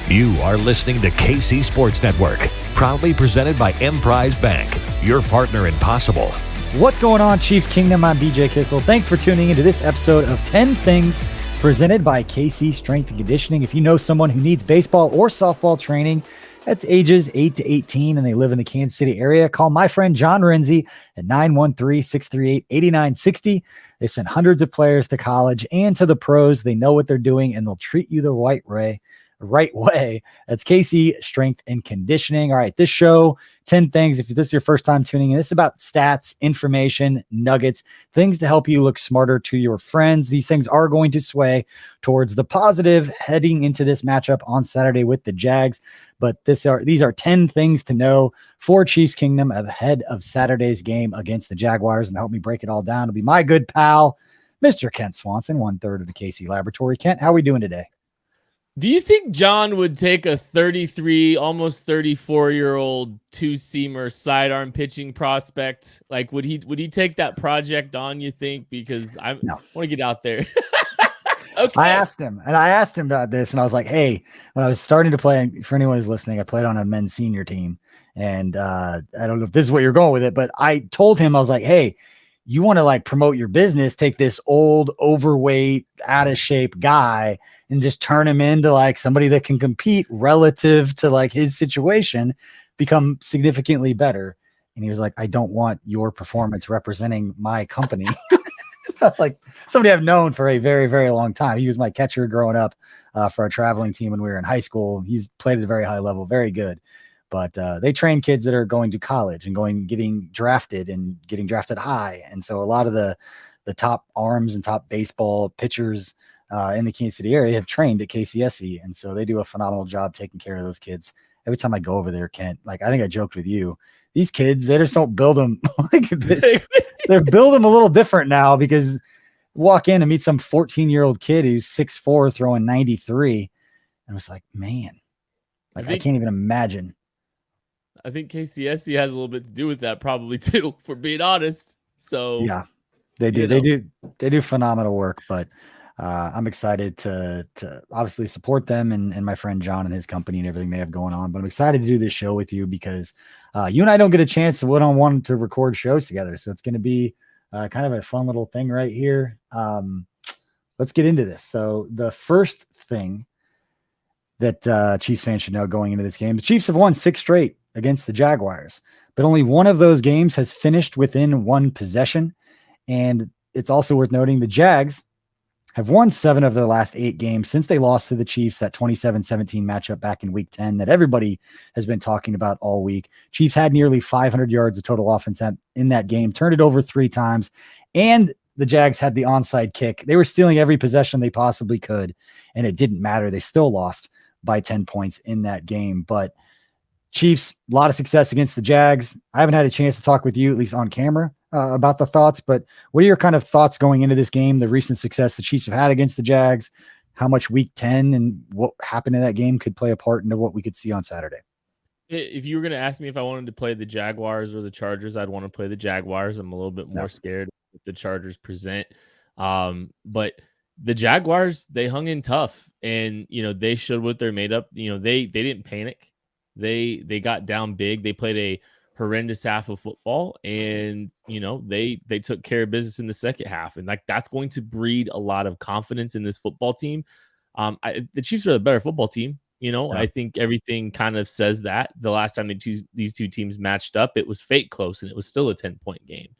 You are listening to KC Sports Network, proudly presented by Emprise Bank, your partner in possible. What's going on, Chiefs Kingdom? I'm BJ Kissel. Thanks for tuning into this episode of 10 Things presented by KC Strength and Conditioning. If you know someone who needs baseball or softball training, that's ages 8 to 18, and they live in the Kansas City area, call my friend John Renzi at 913-638-8960. They've sent hundreds of players to college and to the pros. They know what they're doing, and they'll treat you the right way. That's KC Strength and Conditioning. All right, this show, 10 things. If this is your first time tuning in, this is about stats, information, nuggets, things to help you look smarter to your friends. These things are going to sway towards the positive heading into this matchup on Saturday with the Jags. But these are 10 things to know for Chiefs Kingdom ahead of Saturday's game against the Jaguars. And to help me break it all down, it'll be my good pal, Mr. Kent Swanson, 1/3 of the KC Laboratory. Kent, how are we doing today? Do you think John would take a 33, almost 34-year-old two-seamer sidearm pitching prospect? Like, would he take that project on, you think? Because I want to get out there. Okay. I asked him about this, and I was like, hey, when I was starting to play, for anyone who's listening, I played on a men's senior team, and I don't know if this is what you're going with it, but I told him, I was like, hey, you want to like promote your business, take this old, overweight, out of shape guy and just turn him into like somebody that can compete relative to like his situation, become significantly better. And he was like, I don't want your performance representing my company. That's like somebody I've known for a very, very long time. He was my catcher growing up for our traveling team when we were in high school. He's played at a very high level, very good. But they train kids that are going to college and getting drafted high. And so a lot of the top arms and top baseball pitchers in the Kansas City area have trained at KCSE. And so they do a phenomenal job taking care of those kids. Every time I go over there, Kent, like I think I joked with you, these kids, they just don't build them. Like they're build them a little different now, because walk in and meet some 14-year-old kid who's 6'4", throwing 93. And I was like, man, like I can't even imagine. I think KCSE has a little bit to do with that, probably too, for being honest. So yeah, they do. They do phenomenal work. But I'm excited to obviously support them and my friend John and his company and everything they have going on. But I'm excited to do this show with you because you and I don't get a chance to one-on-one to record shows together. So it's going to be kind of a fun little thing right here. Let's get into this. So the first thing that Chiefs fans should know going into this game, the Chiefs have won 6 straight against the Jaguars, but only one of those games has finished within one possession. And it's also worth noting the Jags have won 7 of their last 8 games since they lost to the Chiefs, that 27-17 matchup back in week 10 that everybody has been talking about all week. Chiefs had nearly 500 yards of total offense in that game, turned it over 3 times, and the Jags had the onside kick. They were stealing every possession they possibly could, and it didn't matter. They still lost by 10 points in that game. But Chiefs, a lot of success against the Jags. I haven't had a chance to talk with you, at least on camera, about the thoughts, but what are your kind of thoughts going into this game, the recent success the Chiefs have had against the Jags, how much week 10 and what happened in that game could play a part into what we could see on Saturday? If you were going to ask me if I wanted to play the Jaguars or the Chargers, I'd want to play the Jaguars. I'm a little bit more scared if the Chargers present. But the Jaguars, they hung in tough, and, they showed what they're made up. They didn't panic. They got down big. They played a horrendous half of football, and they took care of business in the second half, and like that's going to breed a lot of confidence in this football team. The Chiefs are the better football team. I think everything kind of says that. The last time these two teams matched up, it was fake close, and it was still a 10-point game.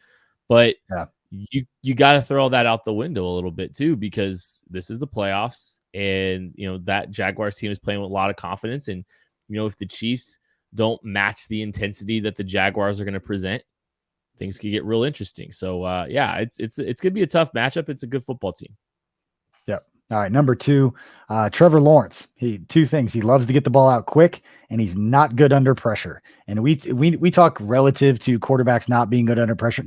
But you got to throw that out the window a little bit too, because this is the playoffs, and that Jaguars team is playing with a lot of confidence. And if the Chiefs don't match the intensity that the Jaguars are going to present, things could get real interesting. So it's going to be a tough matchup. It's a good football team. Yep. All right. Number 2, Trevor Lawrence. 2 things. He loves to get the ball out quick, and he's not good under pressure. And we talk relative to quarterbacks not being good under pressure.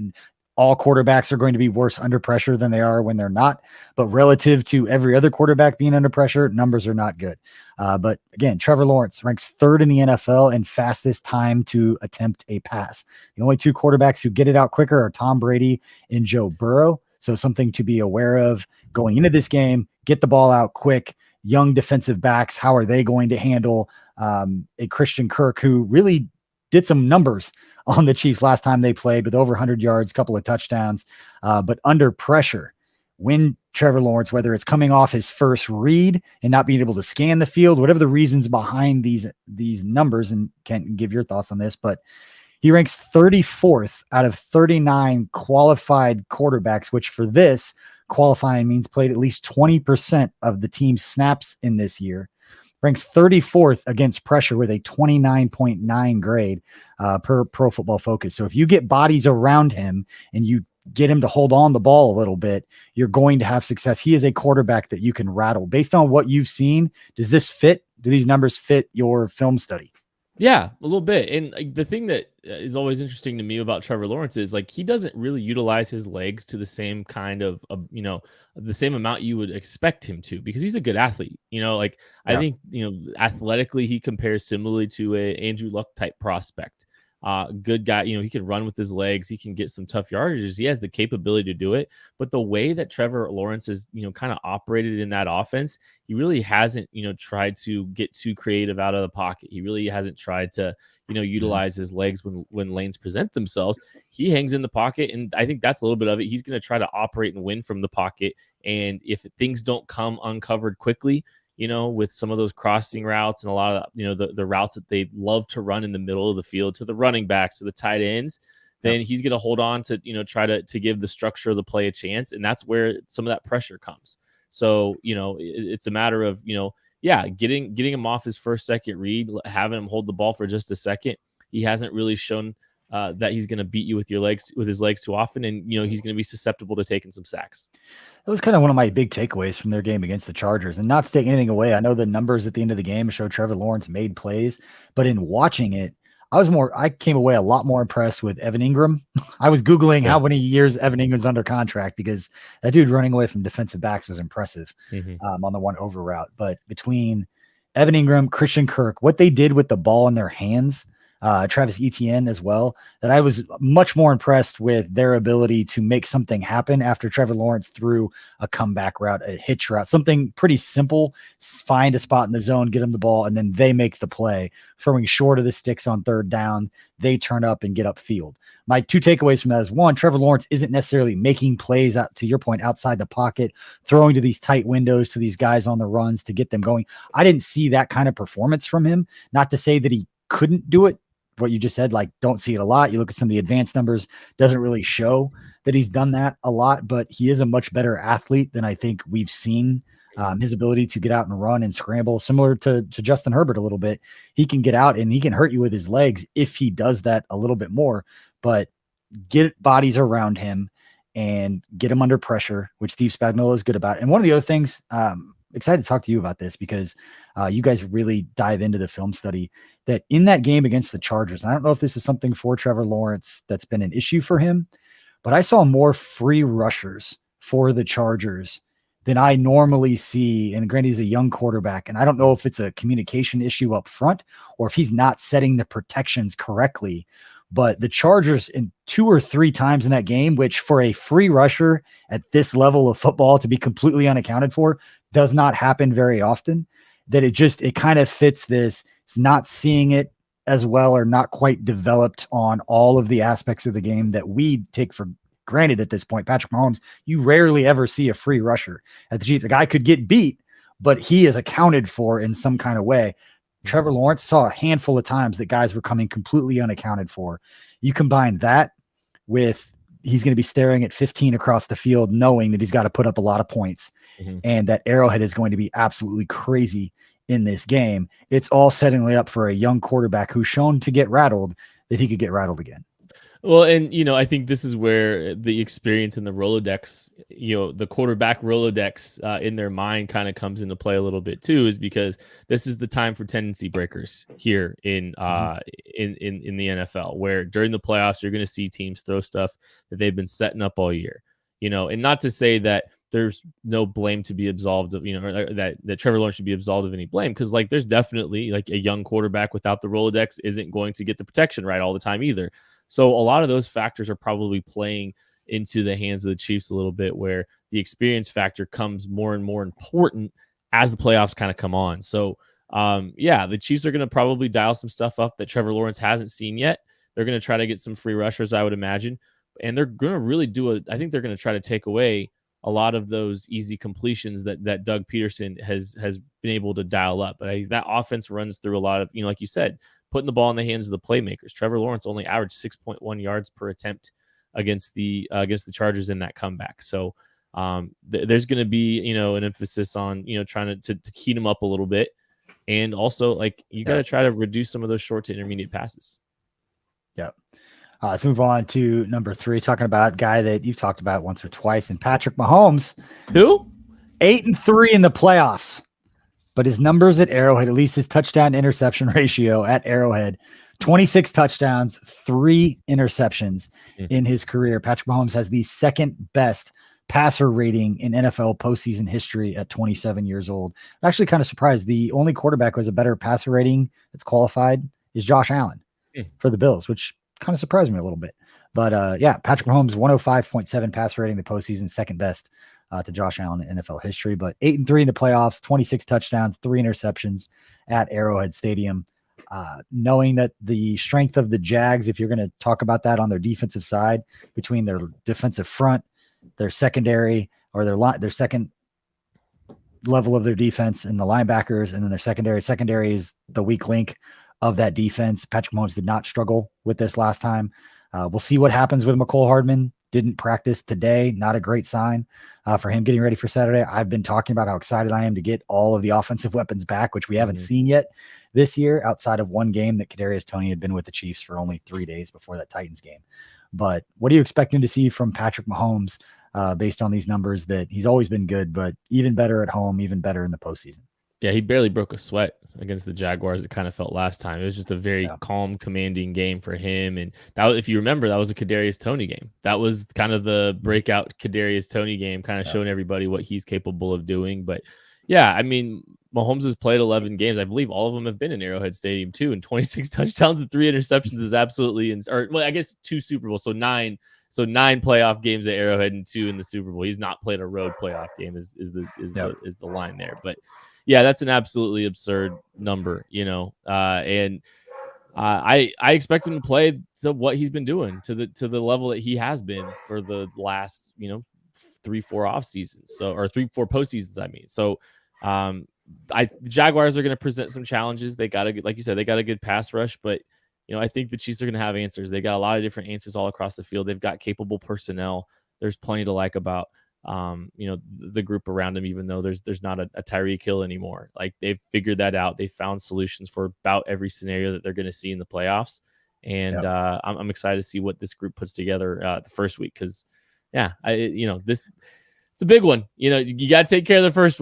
All quarterbacks are going to be worse under pressure than they are when they're not. But relative to every other quarterback being under pressure, numbers are not good. But again, Trevor Lawrence ranks 3rd in the NFL in fastest time to attempt a pass. The only 2 quarterbacks who get it out quicker are Tom Brady and Joe Burrow. So something to be aware of going into this game. Get the ball out quick. young defensive backs. How are they going to handle a Christian Kirk who really did some numbers on the Chiefs last time they played with over 100 yards, a couple of touchdowns, but under pressure when Trevor Lawrence, whether it's coming off his first read and not being able to scan the field, whatever the reasons behind these numbers, and Kent, give your thoughts on this, but he ranks 34th out of 39 qualified quarterbacks, which for this qualifying means played at least 20% of the team's snaps in this year. Ranks 34th against pressure with a 29.9 grade per Pro Football Focus. So if you get bodies around him and you get him to hold on the ball a little bit, you're going to have success. He is a quarterback that you can rattle. Based on what you've seen, does this fit? Do these numbers fit your film study? Yeah, a little bit. And like, the thing that is always interesting to me about Trevor Lawrence is like he doesn't really utilize his legs to the same kind of the same amount you would expect him to, because he's a good athlete. Like I think athletically he compares similarly to a Andrew Luck type prospect. Good guy, he can run with his legs, he can get some tough yardages, he has the capability to do it. But the way that Trevor Lawrence is, kind of operated in that offense, he really hasn't, tried to get too creative out of the pocket. He really hasn't tried to, utilize his legs when lanes present themselves. He hangs in the pocket, and I think that's a little bit of it. He's going to try to operate and win from the pocket. And if things don't come uncovered quickly, with some of those crossing routes and a lot of, the routes that they love to run in the middle of the field to the running backs, to the tight ends, then he's going to hold on to, try to give the structure of the play a chance. And that's where some of that pressure comes. So, it's a matter of, getting him off his first, second read, having him hold the ball for just a second. He hasn't really shown that he's going to beat you with his legs too often. And, he's going to be susceptible to taking some sacks. That was kind of one of my big takeaways from their game against the Chargers. And not to take anything away, I know the numbers at the end of the game show Trevor Lawrence made plays, but in watching it, I came away a lot more impressed with Evan Ingram. I was Googling how many years Evan Ingram's under contract, because that dude running away from defensive backs was impressive on the one over route. But between Evan Ingram, Christian Kirk, what they did with the ball in their hands, Travis Etienne as well, that I was much more impressed with their ability to make something happen after Trevor Lawrence threw a comeback route, a hitch route, something pretty simple, find a spot in the zone, get them the ball, and then they make the play, throwing short of the sticks on third down. They turn up and get upfield. My two takeaways from that is, one, Trevor Lawrence isn't necessarily making plays out, to your point, outside the pocket, throwing to these tight windows to these guys on the runs to get them going. I didn't see that kind of performance from him. Not to say that he couldn't do it. What you just said, like, don't see it a lot. You look at some of the advanced numbers, doesn't really show that he's done that a lot, but he is a much better athlete than I think we've seen. His ability to get out and run and scramble, similar to Justin Herbert a little bit. He can get out and he can hurt you with his legs if he does that a little bit more, but get bodies around him and get him under pressure, which Steve Spagnuolo is good about. And one of the other things, excited to talk to you about this, because you guys really dive into the film study, that in that game against the Chargers, and I don't know if this is something for Trevor Lawrence that's been an issue for him, but I saw more free rushers for the Chargers than I normally see. And granted, he's a young quarterback, and I don't know if it's a communication issue up front or if he's not setting the protections correctly. But the Chargers, in 2 or 3 times in that game, which for a free rusher at this level of football to be completely unaccounted for does not happen very often, that it kind of fits this. It's not seeing it as well, or not quite developed on all of the aspects of the game that we take for granted at this point. Patrick Mahomes, you rarely ever see a free rusher at the Chiefs. The guy could get beat, but he is accounted for in some kind of way. Trevor Lawrence saw a handful of times that guys were coming completely unaccounted for. You combine that with he's going to be staring at 15 across the field, knowing that he's got to put up a lot of points, and that Arrowhead is going to be absolutely crazy in this game. It's all setting up for a young quarterback who's shown to get rattled, that he could get rattled again. Well, and, I think this is where the experience in the Rolodex, the quarterback Rolodex in their mind kind of comes into play a little bit too, is because this is the time for tendency breakers here in the NFL, where during the playoffs, you're going to see teams throw stuff that they've been setting up all year, and not to say that there's no blame to be absolved of, that Trevor Lawrence should be absolved of any blame. Cause like, there's definitely like a young quarterback without the Rolodex isn't going to get the protection right all the time either. So a lot of those factors are probably playing into the hands of the Chiefs a little bit, where the experience factor comes more and more important as the playoffs kind of come on. So, the Chiefs are going to probably dial some stuff up that Trevor Lawrence hasn't seen yet. They're going to try to get some free rushers, I would imagine. And they're going to really I think they're going to try to take away a lot of those easy completions that Doug Peterson has been able to dial up. But that offense runs through a lot of, like you said, putting the ball in the hands of the playmakers. Trevor Lawrence only averaged 6.1 yards per attempt against the Chargers in that comeback. So there's going to be, an emphasis on, trying to heat him up a little bit. And also, you got to try to reduce some of those short to intermediate passes. Yeah. Let's move on to number 3, talking about a guy that you've talked about once or twice, and Patrick Mahomes. Who? 8-3 in the playoffs, but his numbers at Arrowhead, at least his touchdown interception ratio at Arrowhead, 26 touchdowns, 3 interceptions in his career. Patrick Mahomes has the second best passer rating in NFL postseason history at 27 years old. I'm actually kind of surprised. The only quarterback who has a better passer rating that's qualified is Josh Allen for the Bills, which kind of surprised me a little bit. But Patrick Mahomes, 105.7 passer rating in the postseason, second best to Josh Allen in NFL history. But 8-3 in the playoffs, 26 touchdowns, 3 interceptions at Arrowhead Stadium. Knowing that the strength of the Jags, if you're going to talk about that on their defensive side, between their defensive front, their secondary, or their second level of their defense, and the linebackers, and then their secondary is the weak link of that defense. Patrick Mahomes did not struggle with this last time. We'll see what happens with McCole Hardman. Didn't practice today. Not a great sign for him getting ready for Saturday. I've been talking about how excited I am to get all of the offensive weapons back, which we haven't seen yet this year, outside of one game that Kadarius Toney had been with the Chiefs for only 3 days before that Titans game. But what are you expecting to see from Patrick Mahomes based on these numbers? That he's always been good, but even better at home, even better in the postseason. Yeah, he barely broke a sweat against the Jaguars. It kind of felt last time. It was just a very calm, commanding game for him. And that was, if you remember, that was a Kadarius Toney game. That was kind of the breakout Kadarius Toney game, kind of showing everybody what he's capable of doing. But yeah, I mean, Mahomes has played 11 games. I believe all of them have been in Arrowhead Stadium too, and 26 touchdowns and 3 interceptions is absolutely I guess 2 Super Bowls, so 9 playoff games at Arrowhead and 2 in the Super Bowl. He's not played a road playoff game is the line there. But yeah, that's an absolutely absurd number, and I expect him to play to what he's been doing, to the level that he has been for the last 3-4 off seasons, or 3-4 postseasons. I mean, so the Jaguars are going to present some challenges. They got like you said, they got a good pass rush, but I think the Chiefs are going to have answers. They got a lot of different answers all across the field. They've got capable personnel. There's plenty to like about the group around him, even though there's not a Tyreek Hill anymore. Like, they've figured that out. They found solutions for about every scenario that they're going to see in the playoffs. And I'm excited to see what this group puts together the first week. Cause it's a big one. You got to take care of the first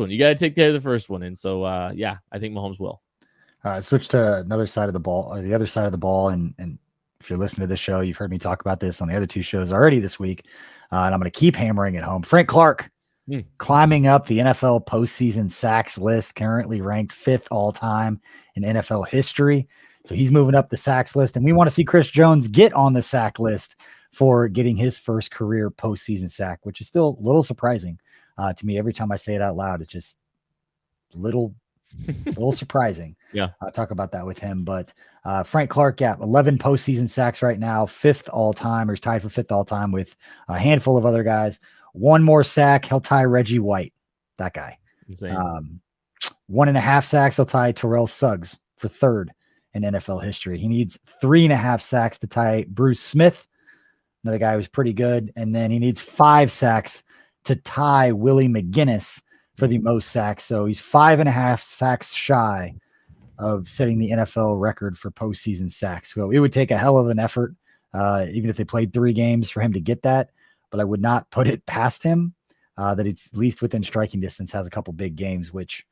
one. And so, I think Mahomes will. Switch to another side of the ball, or the other side of the ball. And if you're listening to this show, you've heard me talk about this on the other 2 shows already this week. And I'm going to keep hammering it home. Frank Clark climbing up the NFL postseason sacks list, currently ranked 5th all time in NFL history. So he's moving up the sacks list, and we want to see Chris Jones get on the sack list for getting his first career postseason sack, which is still a little surprising to me. Every time I say it out loud, it's just a little surprising. I'll talk about that with him. But Frank Clark, 11 postseason sacks right now, 5th all time, or is tied for 5th all time with a handful of other guys. 1 more sack, he'll tie Reggie White, that guy. 1.5 sacks, he'll tie Terrell Suggs for 3rd in NFL history. He needs 3.5 sacks to tie Bruce Smith, another guy who's pretty good. And then he needs 5 sacks to tie Willie McGinnis for the most sacks. So he's 5.5 sacks shy of setting the NFL record for postseason sacks. So it would take a hell of an effort, even if they played 3 games, for him to get that. But I would not put it past him that it's at least within striking distance, has a couple big games, which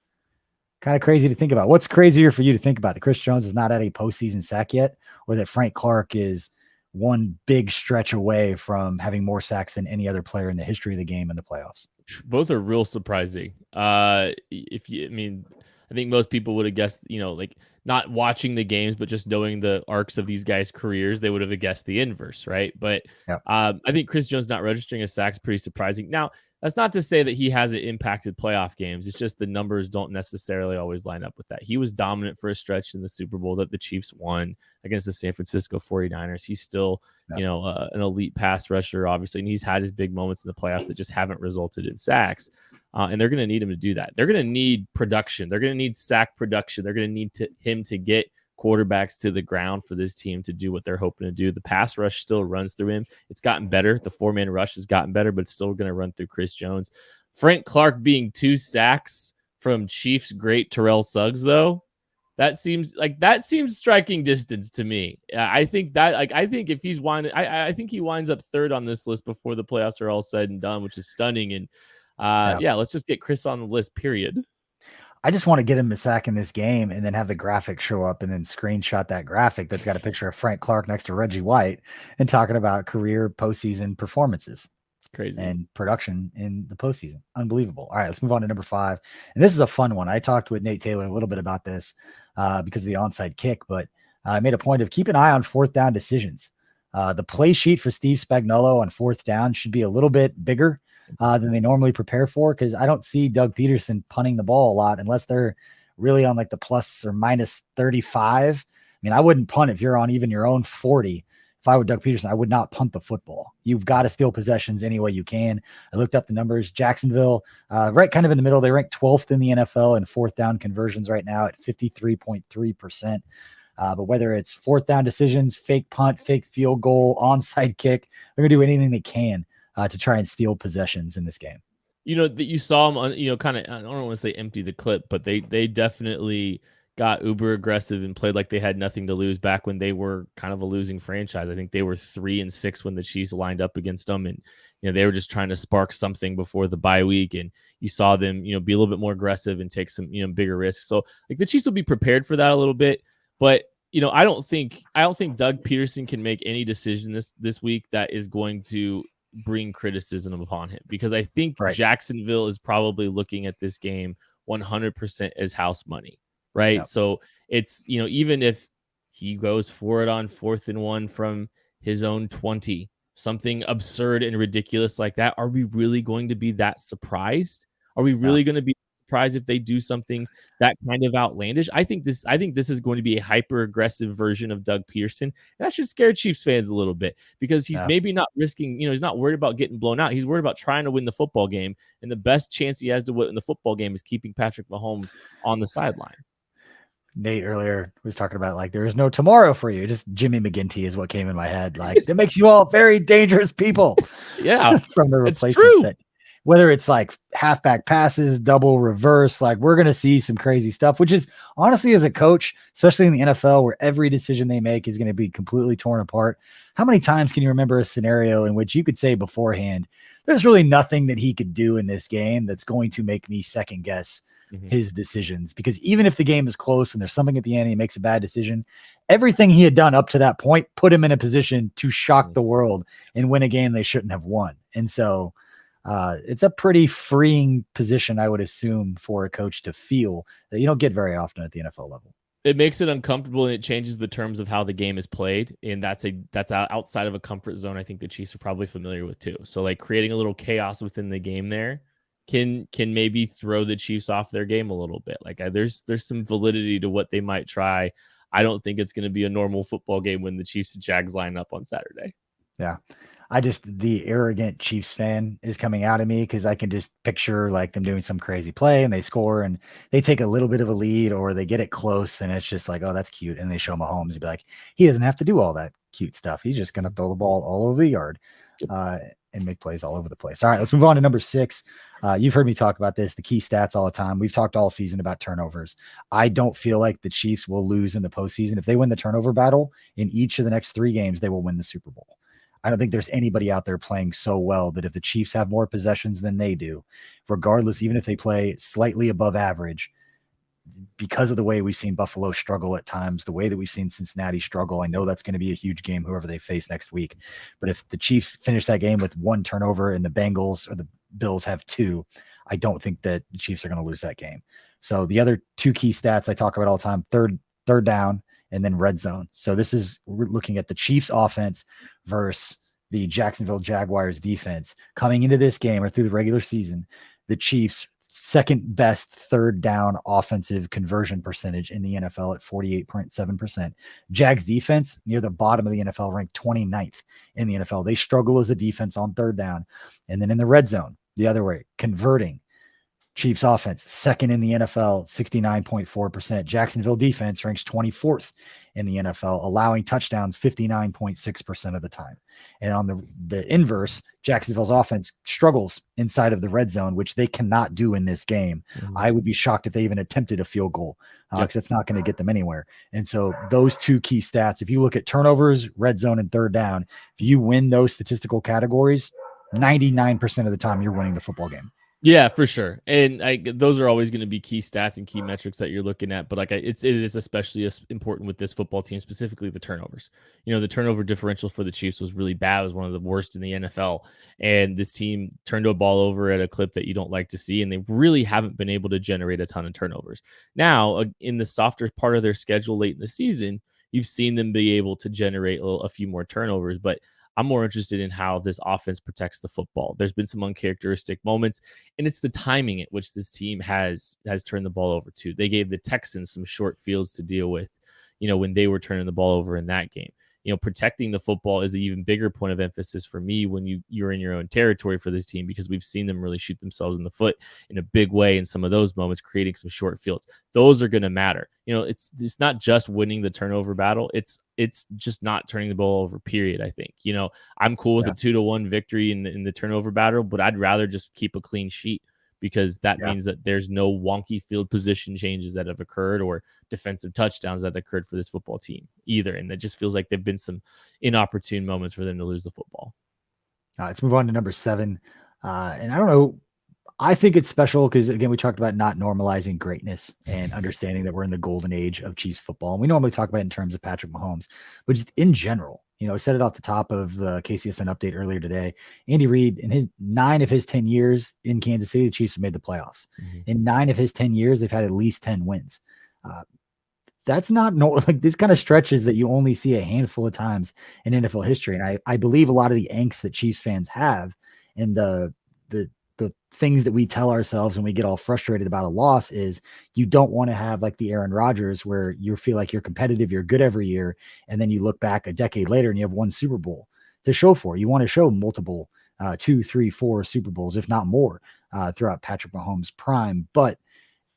kind of crazy to think about. What's crazier for you to think about? That Chris Jones is not at a postseason sack yet, or that Frank Clark is one big stretch away from having more sacks than any other player in the history of the game in the playoffs? Both are real surprising. I think most people would have guessed, not watching the games, but just knowing the arcs of these guys' careers, they would have guessed the inverse, right? But I think Chris Jones not registering a sack is pretty surprising. Now, That's not to say that he hasn't impacted playoff games. It's just the numbers don't necessarily always line up with that. He was dominant for a stretch in the Super Bowl that the Chiefs won against the San Francisco 49ers. He's still, an elite pass rusher, obviously, and he's had his big moments in the playoffs that just haven't resulted in sacks. And they're going to need him to do that. They're going to need production. They're going to need sack production. They're going to need him to get quarterbacks to the ground for this team to do what they're hoping to do. The pass rush still runs through him. It's gotten better. The 4-man rush has gotten better, but it's still going to run through Chris Jones. Frank Clark being 2 sacks from Chiefs great Terrell Suggs, though, that seems striking distance to me. I think if he's I think he winds up 3rd on this list before the playoffs are all said and done, which is stunning. And let's just get Chris on the list, period. I just want to get him a sack in this game and then have the graphic show up and then screenshot that graphic that's got a picture of Frank Clark next to Reggie White and talking about career postseason performances. It's crazy. And production in the postseason. Unbelievable. All right, let's move on to number 5. And this is a fun one. I talked with Nate Taylor a little bit about this because of the onside kick, but I made a point of keep an eye on 4th down decisions. The play sheet for Steve Spagnuolo on 4th down should be a little bit bigger than they normally prepare for, because I don't see Doug Peterson punting the ball a lot unless they're really on like the plus or minus 35. I mean, I wouldn't punt if you're on even your own 40. If I were Doug Peterson, I would not punt the football. You've got to steal possessions any way you can. I looked up the numbers. Jacksonville, right kind of in the middle. They rank 12th in the NFL in 4th down conversions right now at 53.3%. But whether it's 4th down decisions, fake punt, fake field goal, onside kick, they're going to do anything they can to try and steal possessions in this game. That you saw them, kind of, I don't want to say empty the clip, but they definitely got uber aggressive and played like they had nothing to lose back when they were kind of a losing franchise. I think they were 3-6 when the Chiefs lined up against them, and they were just trying to spark something before the bye week. And you saw them, be a little bit more aggressive and take some, bigger risks. So like the Chiefs will be prepared for that a little bit, but I don't think Doug Peterson can make any decision this week that is going to bring criticism upon him, because I think Jacksonville is probably looking at this game 100% as house money, right? Yep. So it's, even if he goes for it on 4th and 1 from his own 20, something absurd and ridiculous like that, are we really going to be that surprised? Are we really going to be surprised if they do something that kind of outlandish? I think this is going to be a hyper aggressive version of Doug Peterson. And that should scare Chiefs fans a little bit, because he's maybe not risking, he's not worried about getting blown out. He's worried about trying to win the football game. And the best chance he has to win the football game is keeping Patrick Mahomes on the sideline. Nate earlier was talking about like, there is no tomorrow for you. Just Jimmy McGinty is what came in my head. Like, that makes you all very dangerous people. Yeah. From the replacements that, whether it's like halfback passes, double reverse, like we're going to see some crazy stuff, which is honestly, as a coach, especially in the NFL, where every decision they make is going to be completely torn apart. How many times can you remember a scenario in which you could say beforehand, there's really nothing that he could do in this game that's going to make me second guess his decisions? Because even if the game is close and there's something at the end, he makes a bad decision, everything he had done up to that point put him in a position to shock the world and win a game they shouldn't have won. And so it's a pretty freeing position, I would assume, for a coach to feel that you don't get very often at the NFL level. It makes it uncomfortable, and it changes the terms of how the game is played. And that's outside of a comfort zone I think the Chiefs are probably familiar with too. So like creating a little chaos within the game there can maybe throw the Chiefs off their game a little bit. Like there's some validity to what they might try. I don't think it's going to be a normal football game when the Chiefs and Jags line up on Saturday. Yeah. The arrogant Chiefs fan is coming out of me, because I can just picture like them doing some crazy play and they score and they take a little bit of a lead, or they get it close and it's just like, oh, that's cute. And they show Mahomes and be like, he doesn't have to do all that cute stuff. He's just going to throw the ball all over the yard and make plays all over the place. All right, let's move on to number 6. You've heard me talk about this, the key stats all the time. We've talked all season about turnovers. I don't feel like the Chiefs will lose in the postseason. If they win the turnover battle in each of the next 3 games, they will win the Super Bowl. I don't think there's anybody out there playing so well that if the Chiefs have more possessions than they do, regardless, even if they play slightly above average, because of the way we've seen Buffalo struggle at times, the way that we've seen Cincinnati struggle, I know that's going to be a huge game, whoever they face next week. But if the Chiefs finish that game with 1 turnover and the Bengals or the Bills have 2, I don't think that the Chiefs are going to lose that game. So the other 2 key stats I talk about all the time, third down and then red zone. So we're looking at the Chiefs offense versus the Jacksonville Jaguars defense coming into this game or through the regular season, the Chiefs second best third down offensive conversion percentage in the NFL at 48.7%. Jags defense near the bottom of the NFL, ranked 29th in the NFL. They struggle as a defense on third down. And then in the red zone, the other way, converting. Chiefs offense, second in the NFL, 69.4%. Jacksonville defense ranks 24th in the NFL, allowing touchdowns 59.6% of the time. And on the inverse, Jacksonville's offense struggles inside of the red zone, which they cannot do in this game. I would be shocked if they even attempted a field goal, because it's not going to get them anywhere. And so those two key stats, if you look at turnovers, red zone, and third down, if you win those statistical categories, 99% of the time you're winning the football game. Yeah, for sure. And those are always going to be key stats and key metrics that you're looking at. But it is especially important with this football team, specifically the turnovers. The turnover differential for the Chiefs was really bad. It was one of the worst in the NFL. And this team turned a ball over at a clip that you don't like to see. And they really haven't been able to generate a ton of turnovers. Now, in the softer part of their schedule late in the season, you've seen them be able to generate a few more turnovers. But I'm more interested in how this offense protects the football. There's been some uncharacteristic moments, and it's the timing at which this team has turned the ball over to. They gave the Texans some short fields to deal with, when they were turning the ball over in that game. Protecting the football is an even bigger point of emphasis for me when you're in your own territory for this team, because we've seen them really shoot themselves in the foot in a big way in some of those moments, creating some short fields. Those are going to matter. It's not just winning the turnover battle. It's just not turning the ball over, period. I think, I'm cool with a 2-1 victory in the turnover battle, but I'd rather just keep a clean sheet, because that means that there's no wonky field position changes that have occurred or defensive touchdowns that occurred for this football team either. And it just feels like there've been some inopportune moments for them to lose the football. Let's move on to number 7. And I don't know, I think it's special because, again, we talked about not normalizing greatness and understanding that we're in the golden age of Chiefs football. And we normally talk about it in terms of Patrick Mahomes, but just in general, I said it off the top of the KCSN update earlier today. Andy Reid, in his 9 of his 10 years in Kansas City, the Chiefs have made the playoffs. In 9 of his 10 years, they've had at least 10 wins. That's not like this kind of stretches that you only see a handful of times in NFL history. And I believe a lot of the angst that Chiefs fans have and the things that we tell ourselves when we get all frustrated about a loss is you don't want to have like the Aaron Rodgers where you feel like you're competitive, you're good every year. And then you look back a decade later and you have one Super Bowl to show for. You want to show multiple 2, 3, 4 Super Bowls, if not more, throughout Patrick Mahomes' prime. But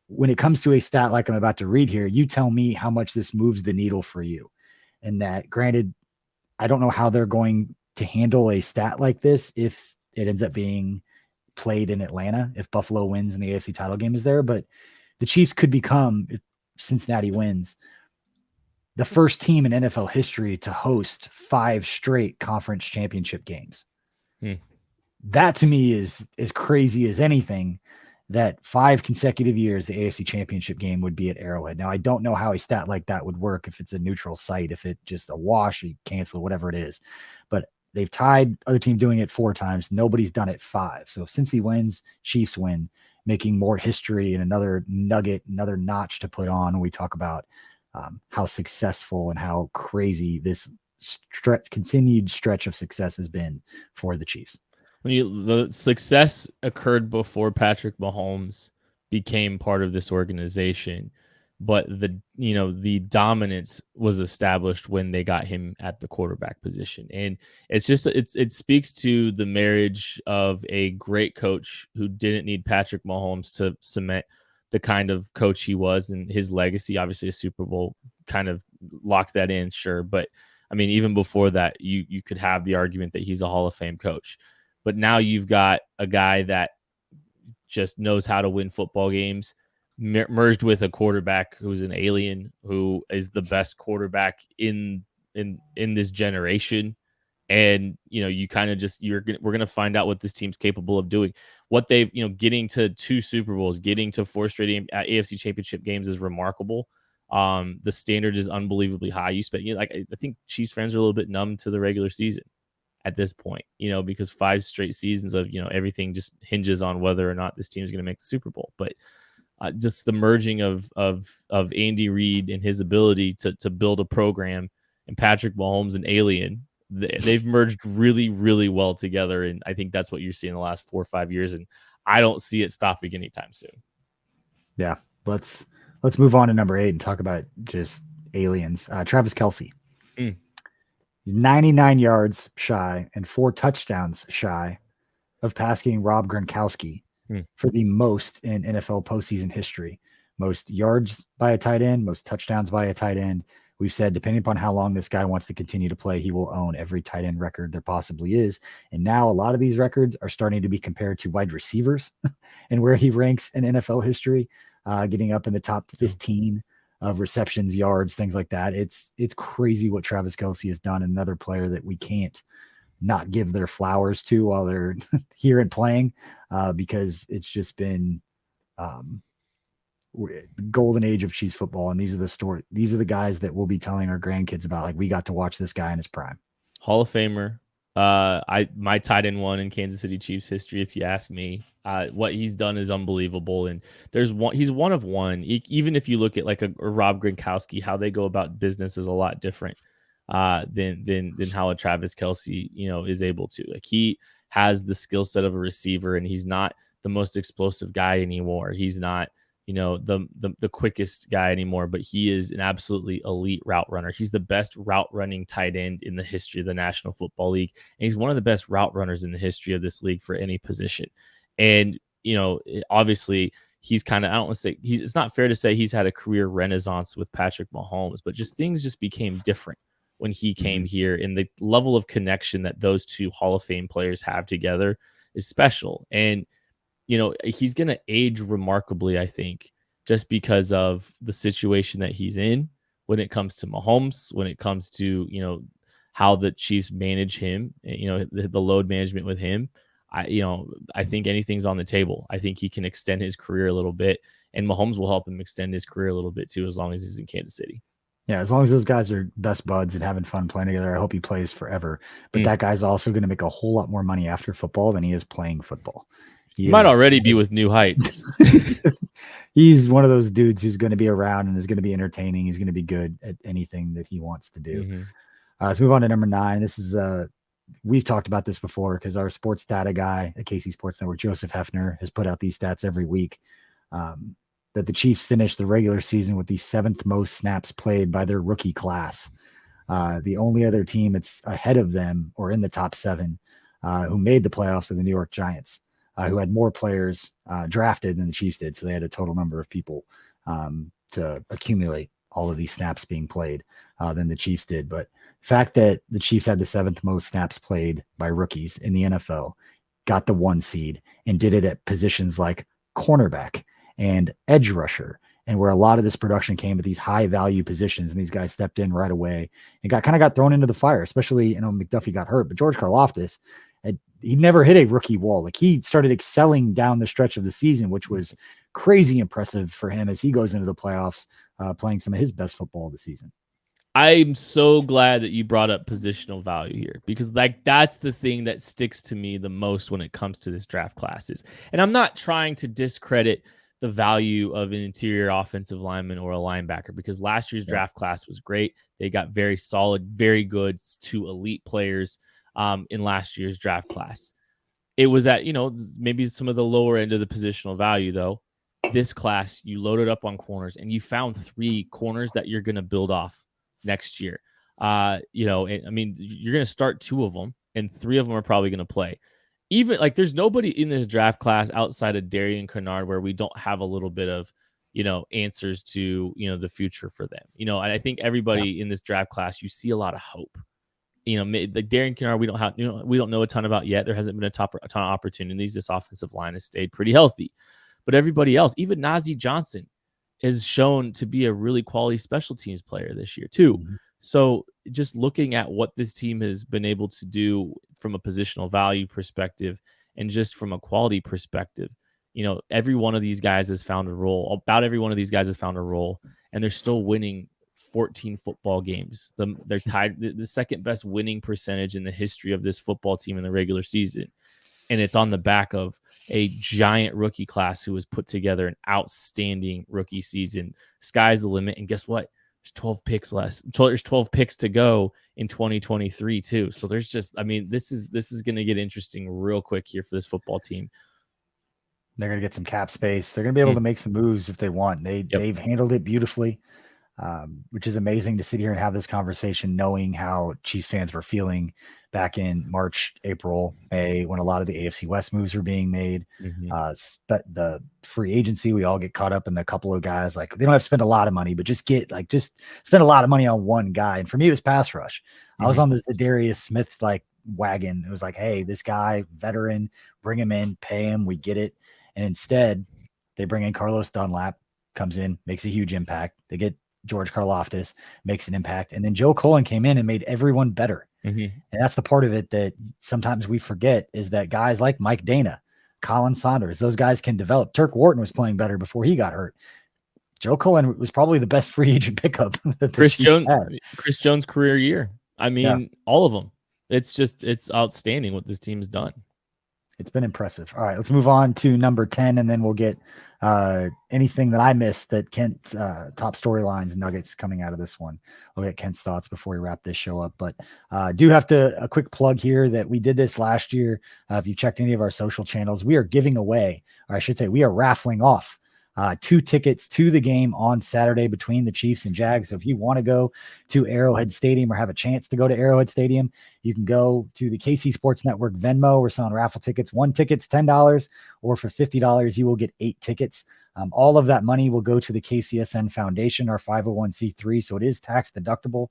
when it comes to a stat like I'm about to read here, you tell me how much this moves the needle for you. And that, granted, I don't know how they're going to handle a stat like this if it ends up being played in Atlanta, if Buffalo wins and the AFC title game is there. But the Chiefs could become, if Cincinnati wins, the first team in NFL history to host 5 straight conference championship games. That to me is as crazy as anything, that 5 consecutive years the AFC championship game would be at Arrowhead. Now, I don't know how a stat like that would work if it's a neutral site, if it just a wash, you cancel, whatever it is. But they've tied other team doing it 4 times. Nobody's done it 5. So since he wins, Chiefs win, making more history and another nugget, another notch to put on when we talk about how successful and how crazy this continued stretch of success has been for the Chiefs. The success occurred before Patrick Mahomes became part of this organization, but the dominance was established when they got him at the quarterback position. And it speaks to the marriage of a great coach who didn't need Patrick Mahomes to cement the kind of coach he was and his legacy. Obviously a Super Bowl kind of locked that in, sure. But I mean, even before that, you could have the argument that he's a Hall of Fame coach. But now you've got a guy that just knows how to win football games, merged with a quarterback who's an alien, who is the best quarterback in this generation. And, you kind of just, we're going to find out what this team's capable of doing. What they've, getting to 2 Super Bowls, getting to 4 straight AFC championship games is remarkable. The standard is unbelievably high. I think Chiefs fans are a little bit numb to the regular season at this point, because 5 straight seasons of, everything just hinges on whether or not this team is going to make the Super Bowl. But just the merging of Andy Reid and his ability to build a program, and Patrick Mahomes, an alien they've merged really, really well together. And I think that's what you're seeing the last 4 or 5 years. And I don't see it stopping anytime soon. Yeah. Let's move on to number 8 and talk about just aliens. Travis Kelce. Mm. He's 99 yards shy and 4 touchdowns shy of passing Rob Gronkowski for the most in NFL postseason history. Most yards by a tight end, most touchdowns by a tight end. We've said, depending upon how long this guy wants to continue to play, he will own every tight end record there possibly is. And now a lot of these records are starting to be compared to wide receivers and where he ranks in NFL history, getting up in the top 15 of receptions, yards, things like that. It's crazy what Travis Kelce has done. Another player that we can't not give their flowers to while they're here and playing, because it's just been the golden age of Chiefs football. And these are the guys that we'll be telling our grandkids about. Like, we got to watch this guy in his prime. Hall of Famer. My tight end one in Kansas City Chiefs history, if you ask me. What he's done is unbelievable, and he's one of one. Even if you look at like a Rob Gronkowski, how they go about business is a lot different than how a Travis Kelce is able to. Like, he has the skill set of a receiver, and he's not the most explosive guy anymore. He's not the quickest guy anymore, but he is an absolutely elite route runner. He's the best route running tight end in the history of the National Football League. And he's one of the best route runners in the history of this league for any position. And, obviously he's kind of, I don't want to say it's not fair to say he's had a career renaissance with Patrick Mahomes, but things just became different when he came here, and the level of connection that those two Hall of Fame players have together is special. And, he's going to age remarkably, I think, just because of the situation that he's in when it comes to Mahomes, when it comes to, how the Chiefs manage him, the load management with him. I think anything's on the table. I think he can extend his career a little bit, and Mahomes will help him extend his career a little bit too, as long as he's in Kansas City. Yeah, as long as those guys are best buds and having fun playing together, I hope he plays forever. But that guy's also going to make a whole lot more money after football than he is playing football. He might already be with new heights. He's one of those dudes who's going to be around and is going to be entertaining. He's going to be good at anything that he wants to do. Let's move on to number 9. This is we've talked about this before because our sports data guy at KC Sports Network, Joseph Hefner, has put out these stats every week, that the Chiefs finished the regular season with the 7th most snaps played by their rookie class. The only other team that's ahead of them or in the top 7 who made the playoffs are the New York Giants, who had more players drafted than the Chiefs did. So they had a total number of people to accumulate all of these snaps being played than the Chiefs did. But the fact that the Chiefs had the 7th most snaps played by rookies in the NFL, got the 1 seed, and did it at positions like cornerback and edge rusher, and where a lot of this production came at these high value positions, and these guys stepped in right away and got thrown into the fire, especially, McDuffie got hurt, but George Karlaftis, he never hit a rookie wall. Like, he started excelling down the stretch of the season, which was crazy impressive for him as he goes into the playoffs, playing some of his best football of the season. I'm so glad that you brought up positional value here, because that's the thing that sticks to me the most when it comes to this draft classes. And I'm not trying to discredit the value of an interior offensive lineman or a linebacker, because last year's draft class was great. They got very solid, very good to elite players in last year's draft class. It was at, maybe some of the lower end of the positional value, though. This class, you loaded up on corners, and you found 3 corners that you're going to build off next year. You're going to start 2 of them, and 3 of them are probably going to play. Even there's nobody in this draft class outside of Darian Kennard where we don't have a little bit of, answers to, the future for them. I think everybody in this draft class, you see a lot of hope. Like Darian Kennard, we don't know a ton about yet. There hasn't been a ton of opportunities. This offensive line has stayed pretty healthy, but everybody else, even Najee Johnson, is shown to be a really quality special teams player this year too. So just looking at what this team has been able to do from a positional value perspective and just from a quality perspective, every one of these guys has found a role. About every one of these guys has found a role, and they're still winning 14 football games. They're tied the second best winning percentage in the history of this football team in the regular season. And it's on the back of a giant rookie class who has put together an outstanding rookie season. Sky's the limit. And guess what? There's 12 picks less. There's 12 picks to go in 2023 too. So there's just, I mean, this is going to get interesting real quick here for this football team. They're going to get some cap space. They're going to be able to make some moves if they want. They've handled it beautifully, which is amazing to sit here and have this conversation, knowing how Chiefs fans were feeling back in March, April, May, when a lot of the AFC West moves were being made. The free agency, we all get caught up in the couple of guys. Like, they don't have to spend a lot of money, but just spend a lot of money on one guy. And for me, it was pass rush. I was on the Darius Smith wagon. It was like, hey, this guy, veteran, bring him in, pay him, we get it. And instead, they bring in Carlos Dunlap, comes in, makes a huge impact. They get George Karlaftis, makes an impact. And then Joe Cullen came in and made everyone better. And that's the part of it that sometimes we forget, is that guys like Mike Dana, Colin Saunders, those guys can develop. Turk Wharton was playing better before he got hurt. Joe Cullen was probably the best free agent pickup that Chris Jones' career year. I mean, all of them. It's outstanding what this team has done. It's been impressive. All right, let's move on to number 10, and then we'll get anything that I missed that Kent, top storylines, nuggets coming out of this one. We'll get Kent's thoughts before we wrap this show up. But do have a quick plug here that we did this last year. If you checked any of our social channels, we are giving away, or I should say we are raffling off 2 tickets to the game on Saturday between the Chiefs and Jags. So if you want to go to Arrowhead Stadium or have a chance to go to Arrowhead Stadium, you can go to the KC Sports Network Venmo. We're selling raffle tickets. 1 ticket's $10, or for $50, you will get 8 tickets. All of that money will go to the KCSN Foundation, our 501c3. So it is tax deductible.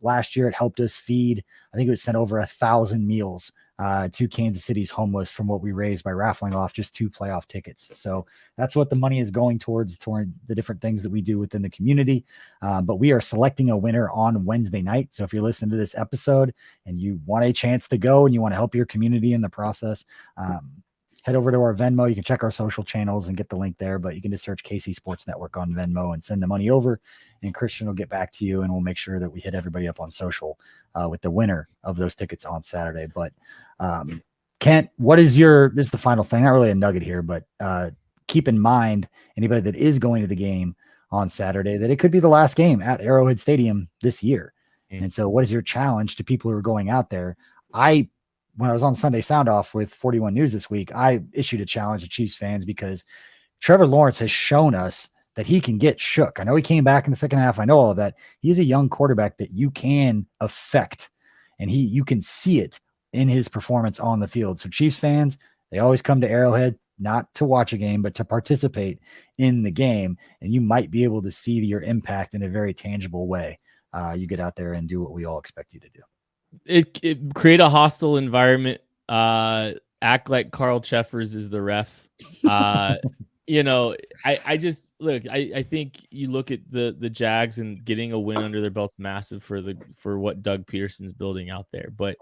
Last year, it helped us feed, I think it was sent over 1,000 meals to Kansas City's homeless from what we raised by raffling off just 2 playoff tickets. So that's what the money is going towards the different things that we do within the community. But we are selecting a winner on Wednesday night. So if you're listening to this episode and you want a chance to go and you want to help your community in the process, head over to our Venmo. You can check our social channels and get the link there, but you can just search KC Sports Network on Venmo and send the money over, and Christian will get back to you, and we'll make sure that we hit everybody up on social with the winner of those tickets on Saturday. But Kent, this is the final thing, not really a nugget here, but keep in mind, anybody that is going to the game on Saturday, that it could be the last game at Arrowhead Stadium this year. And so what is your challenge to people who are going out there? When I was on Sunday Sound Off with 41 News this week, I issued a challenge to Chiefs fans because Trevor Lawrence has shown us that he can get shook. I know he came back in the second half. I know all of that. He's a young quarterback that you can affect, and you can see it in his performance on the field. So Chiefs fans, they always come to Arrowhead, not to watch a game, but to participate in the game. And you might be able to see your impact in a very tangible way. You get out there and do what we all expect you to do. It create a hostile environment, act like Carl Cheffers is the ref. I just look, I think you look at the Jags, and getting a win under their belt's massive for what Doug Peterson's building out there. But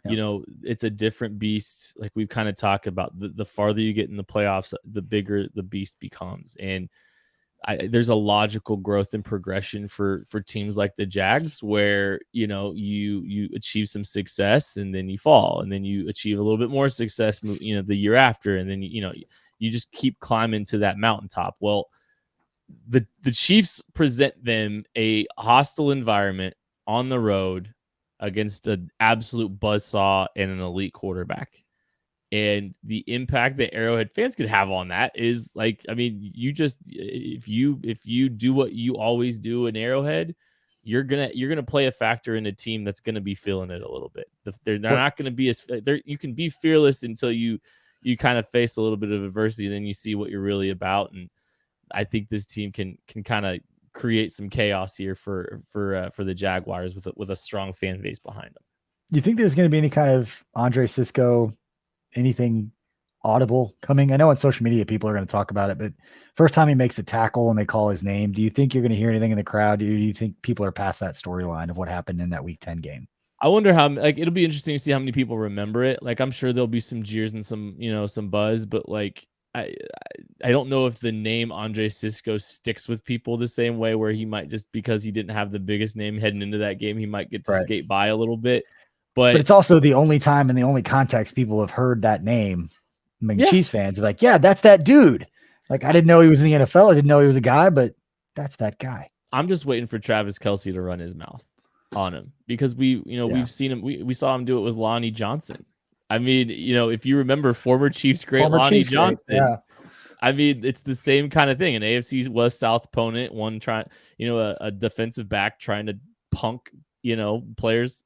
it's a different beast. Like we've kind of talked about, the farther you get in the playoffs, the bigger the beast becomes. And there's a logical growth and progression for teams like the Jags, where you achieve some success and then you fall, and then you achieve a little bit more success the year after, and then you just keep climbing to that mountaintop. Well, the Chiefs present them a hostile environment on the road against an absolute buzzsaw and an elite quarterback. And the impact that Arrowhead fans could have on that is if you do what you always do in Arrowhead, you're gonna play a factor in a team that's gonna be feeling it a little bit. They're not gonna be you can be fearless until you kind of face a little bit of adversity, and then you see what you're really about. And I think this team can kind of create some chaos here for the Jaguars with a strong fan base behind them. Do you think there's going to be any kind of Andre Cisco, anything audible coming? I know on social media people are going to talk about it, but first time he makes a tackle and they call his name, do you think you're going to hear anything in the crowd? Do you think people are past that storyline of what happened in that Week 10 game? I wonder how, it'll be interesting to see how many people remember it. I'm sure there'll be some jeers and some buzz, but I don't know if the name Andre Cisco sticks with people the same way, where he might, just because he didn't have the biggest name heading into that game, he might get to skate by a little bit. But it's also the only time and the only context people have heard that name. Chiefs fans are like, yeah, that's that dude. I didn't know he was in the NFL. I didn't know he was a guy, but that's that guy. I'm just waiting for Travis Kelce to run his mouth on him because we've seen him. We saw him do it with Lonnie Johnson. I mean, if you remember former Chiefs great Lonnie Johnson, yeah. I mean, it's the same kind of thing. An AFC West South opponent, one trying, a defensive back trying to punk, players.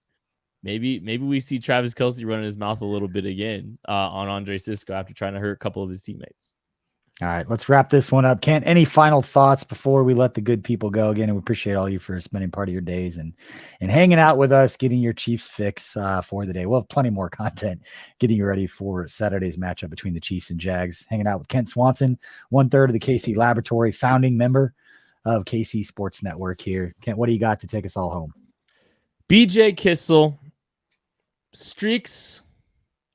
Maybe we see Travis Kelce running his mouth a little bit again on Andre Cisco after trying to hurt a couple of his teammates. All right, let's wrap this one up. Kent, any final thoughts before we let the good people go again? And we appreciate all you for spending part of your days and hanging out with us, getting your Chiefs fix for the day. We'll have plenty more content getting you ready for Saturday's matchup between the Chiefs and Jags. Hanging out with Kent Swanson, 1/3 of the KC Laboratory, founding member of KC Sports Network here. Kent, what do you got to take us all home? BJ Kissel, streaks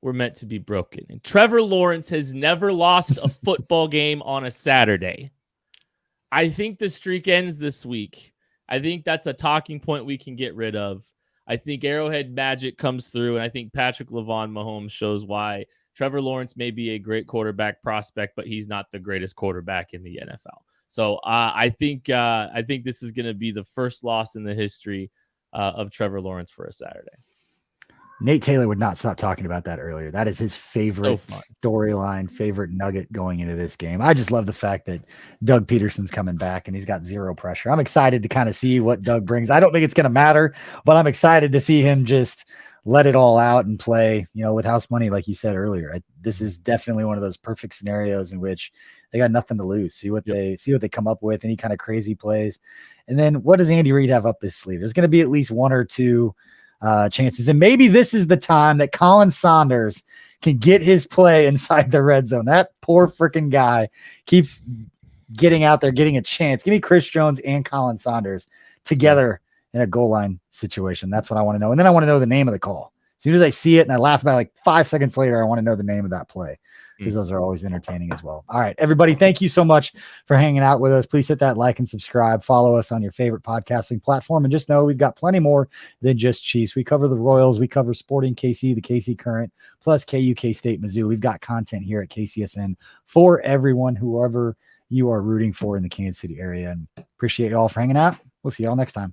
were meant to be broken. And Trevor Lawrence has never lost a football game on a Saturday. I think the streak ends this week. I think that's a talking point we can get rid of. I think Arrowhead magic comes through, and I think Patrick Mahomes shows why Trevor Lawrence may be a great quarterback prospect, but he's not the greatest quarterback in the NFL. So I think this is going to be the first loss in the history of Trevor Lawrence for a Saturday. Nate Taylor would not stop talking about that earlier. That is his favorite storyline, favorite nugget going into this game. I just love the fact that Doug Peterson's coming back and he's got zero pressure. I'm excited to kind of see what Doug brings. I don't think it's going to matter, but I'm excited to see him just let it all out and play, with house money, like you said earlier. This is definitely one of those perfect scenarios in which they got nothing to lose. See what they come up with, any kind of crazy plays. And then what does Andy Reid have up his sleeve? There's going to be at least one or two chances. And maybe this is the time that Colin Saunders can get his play inside the red zone. That poor freaking guy keeps getting out there, getting a chance. Give me Chris Jones and Colin Saunders together in a goal line situation. That's what I want to know. And then I want to know the name of the call. As soon as I see it and I laugh about it, like 5 seconds later, I want to know the name of that play because those are always entertaining as well. All right, everybody, thank you so much for hanging out with us. Please hit that like and subscribe. Follow us on your favorite podcasting platform. And just know we've got plenty more than just Chiefs. We cover the Royals. We cover Sporting KC, the KC Current, plus KU, K-State, Mizzou. We've got content here at KCSN for everyone, whoever you are rooting for in the Kansas City area. And appreciate you all for hanging out. We'll see you all next time.